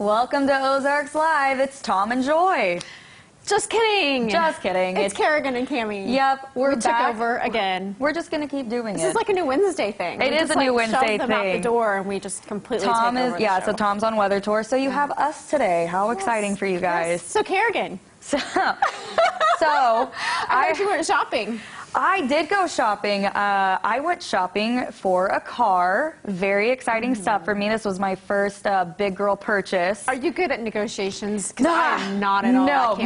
Welcome to Ozarks Live. It's Tom and Joy. Just kidding. Just kidding. It's Kerrigan and Cammie. Yep, we took over again. We're just going to keep doing it. This is like a new Wednesday thing. It is a new Wednesday shove them thing. Out the door and we just completely Tom take is over the show. so Tom's on weather tour. So you have us today. How exciting for you guys. Yes. So Kerrigan. So I heard you went shopping. I did go shopping. I went shopping for a car. Very exciting stuff for me. This was my first big girl purchase. Are you good at negotiations? Because I am not at all. No,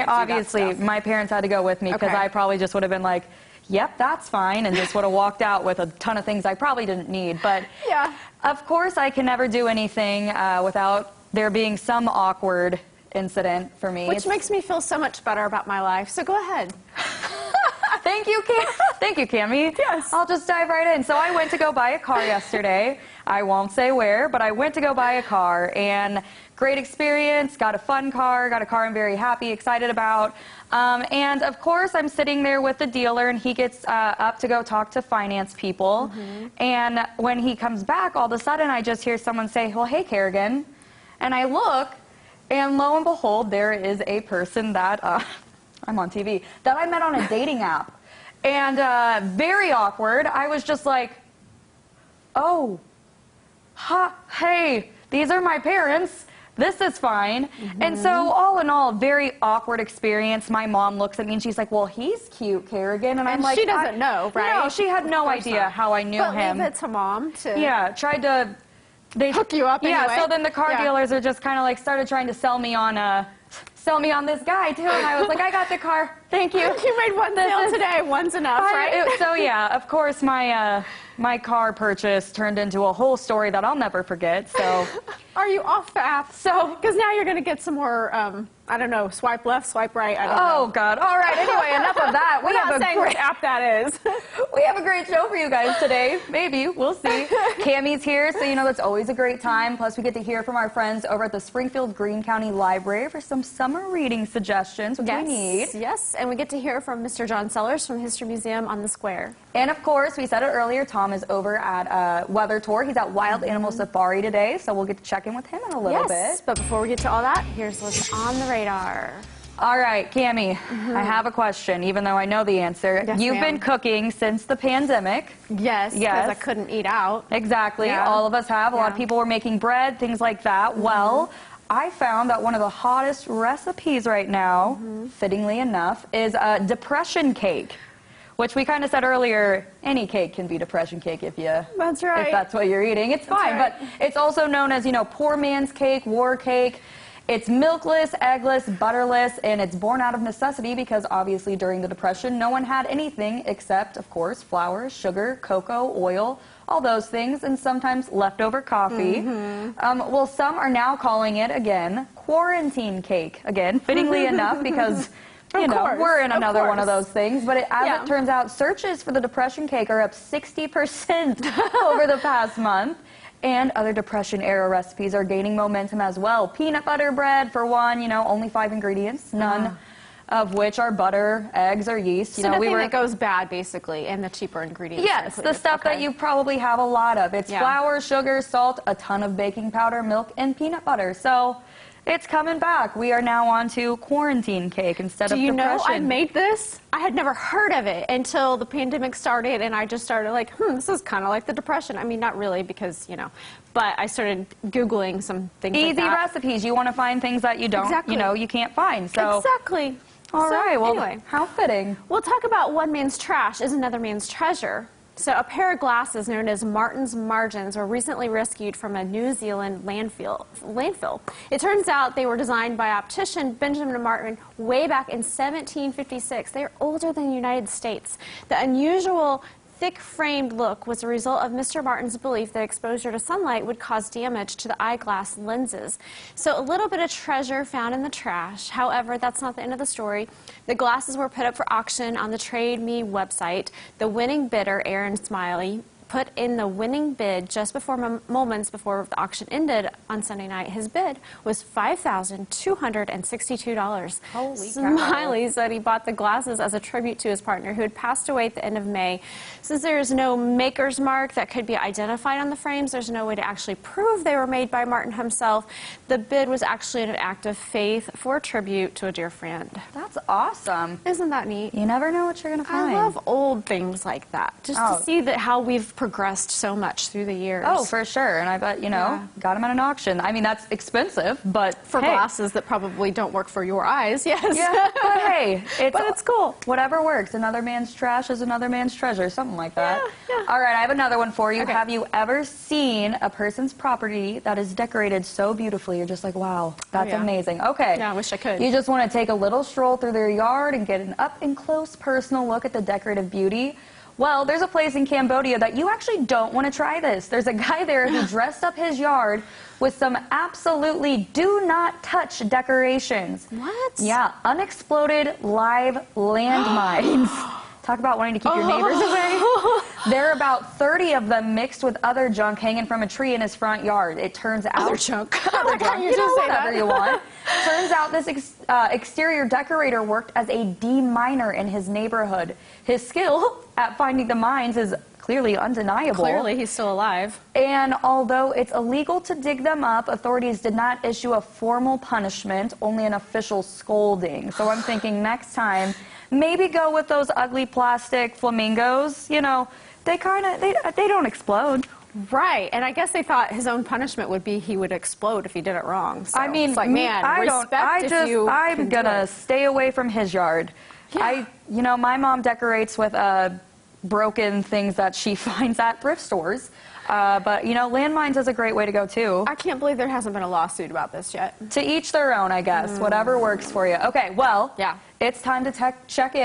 obviously my parents had to go with me because I probably just would have been like, yep, that's fine, and just would have walked out with a ton of things I probably didn't need. But yeah, of course, I can never do anything without there being some awkward incident for me. Which makes me feel so much better about my life. So go ahead. Thank you, Cammie. Yes. I'll just dive right in. So I went to go buy a car yesterday. I won't say where, but I went to go buy a car, and great experience. Got a fun car. Got a car I'm very happy, excited about. And of course, I'm sitting there with the dealer, and he gets up to go talk to finance people. And when he comes back, all of a sudden, I just hear someone say, "Well, hey, Kerrigan," and I look, and lo and behold, there is a person that I'm on TV, that I met on a dating app. And very awkward. I was just like, oh, hey, these are my parents. This is fine. And so all in all, very awkward experience. My mom looks at me and she's like, well, he's cute, Kerrigan. And I'm like, she doesn't know, right? No, she had no idea how I knew him. But leave it to mom to... Yeah, tried to... They hook you up anyway. Yeah, so then the car dealers are just kind of like started trying to sell me on this guy too, and I was like, I got the car, thank you. You made one sale today, one's enough, right? So yeah, of course my car purchase turned into a whole story that I'll never forget. So are you off the app? So because now you're gonna get some more I don't know, swipe left, swipe right, I don't know. Oh God. All right, anyway, enough of that. We're not saying which app that is. We have a great show for you guys today. Maybe, we'll see. Cammie's here, so you know that's always a great time. Plus we get to hear from our friends over at the Springfield Greene County Library for some summer reading suggestions, which we need. Yes, and we get to hear from Mr. John Sellers from History Museum on the Square. And of course, we said it earlier, Tom is over at Weather Tour. He's at Wild Animal Safari today, so we'll get to check in with him in a little bit. Yes, but before we get to all that, here's what's on the radar. All right, Cammie, I have a question, even though I know the answer. Yes, You've been cooking since the pandemic. Yes, because I couldn't eat out. Exactly, all of us have. A lot of people were making bread, things like that. Well, I found that one of the hottest recipes right now, fittingly enough, is a depression cake. Which we kind of said earlier, any cake can be depression cake if you... That's right. If that's what you're eating, it's fine. Right. But it's also known as, you know, poor man's cake, war cake. It's milkless, eggless, butterless, and it's born out of necessity because obviously during the Depression, no one had anything except, of course, flour, sugar, cocoa, oil, all those things, and sometimes leftover coffee. Well, some are now calling it, again, quarantine cake. Again, fittingly enough, because... You know, we're in another one of those things. But as it turns out, searches for the depression cake are up 60% over the past month. And other Depression-era recipes are gaining momentum as well. Peanut butter bread, for one, you know, only 5 ingredients, none of which are butter, eggs, or yeast. You so know, nothing that goes bad, basically, and the cheaper ingredients. Yes, the stuff that you probably have a lot of. It's flour, sugar, salt, a ton of baking powder, milk, and peanut butter. So... it's coming back. We are now on to quarantine cake instead of depression. Do you know I made this? I had never heard of it until the pandemic started, and I just started like, this is kind of like the Depression. I mean, not really because, you know, but I started Googling some things like that. Easy recipes. You want to find things that you don't, you know, you can't find. So exactly. All right. Well, anyway, how fitting. We'll talk about one man's trash is another man's treasure. So a pair of glasses known as Martin's Margins were recently rescued from a New Zealand landfill. It turns out they were designed by optician Benjamin Martin way back in 1756. They are older than the United States. The unusual thick-framed look was a result of Mr. Martin's belief that exposure to sunlight would cause damage to the eyeglass lenses. So a little bit of treasure found in the trash. However, that's not the end of the story. The glasses were put up for auction on the Trade Me website. The winning bidder, Aaron Smiley, put in the winning bid just before moments before the auction ended on Sunday night. His bid was $5,262. Holy cow. Smiley said he bought the glasses as a tribute to his partner who had passed away at the end of May. Since there is no maker's mark that could be identified on the frames, there's no way to actually prove they were made by Martin himself. The bid was actually an act of faith for a tribute to a dear friend. That's awesome. Isn't that neat? You never know what you're going to find. I love old things like that, just to see that how we've progressed so much through the years. Oh, for sure. And I bet, got them at an auction. I mean, that's expensive, but for glasses that probably don't work for your eyes, yes. Yeah, but hey, it's cool. Whatever works. Another man's trash is another man's treasure, something like that. Yeah. All right, I have another one for you. Okay. Have you ever seen a person's property that is decorated so beautifully? You're just like, wow, that's amazing. Okay. Yeah, I wish I could. You just want to take a little stroll through their yard and get an up-and-close personal look at the decorative beauty. Well, there's a place in Cambodia that you actually don't want to try this. There's a guy there who dressed up his yard with some absolutely do not touch decorations. What? Yeah, unexploded live landmines. Talk about wanting to keep your neighbors away. There are about 30 of them mixed with other junk hanging from a tree in his front yard. It turns out... Other junk. Other junk. You just say whatever that. you want. Turns out this exterior decorator worked as a deminer in his neighborhood. His skill at finding the mines is clearly undeniable. Clearly, he's still alive. And although it's illegal to dig them up, authorities did not issue a formal punishment, only an official scolding. So I'm thinking next time, maybe go with those ugly plastic flamingos. You know, they don't explode. Right, and I guess they thought his own punishment would be he would explode if he did it wrong. So I mean, it's like, man, I'm gonna stay away from his yard. Yeah. My mom decorates with broken things that she finds at thrift stores. But, landmines is a great way to go, too. I can't believe there hasn't been a lawsuit about this yet. To each their own, I guess. Whatever works for you. Okay, well, it's time to check in.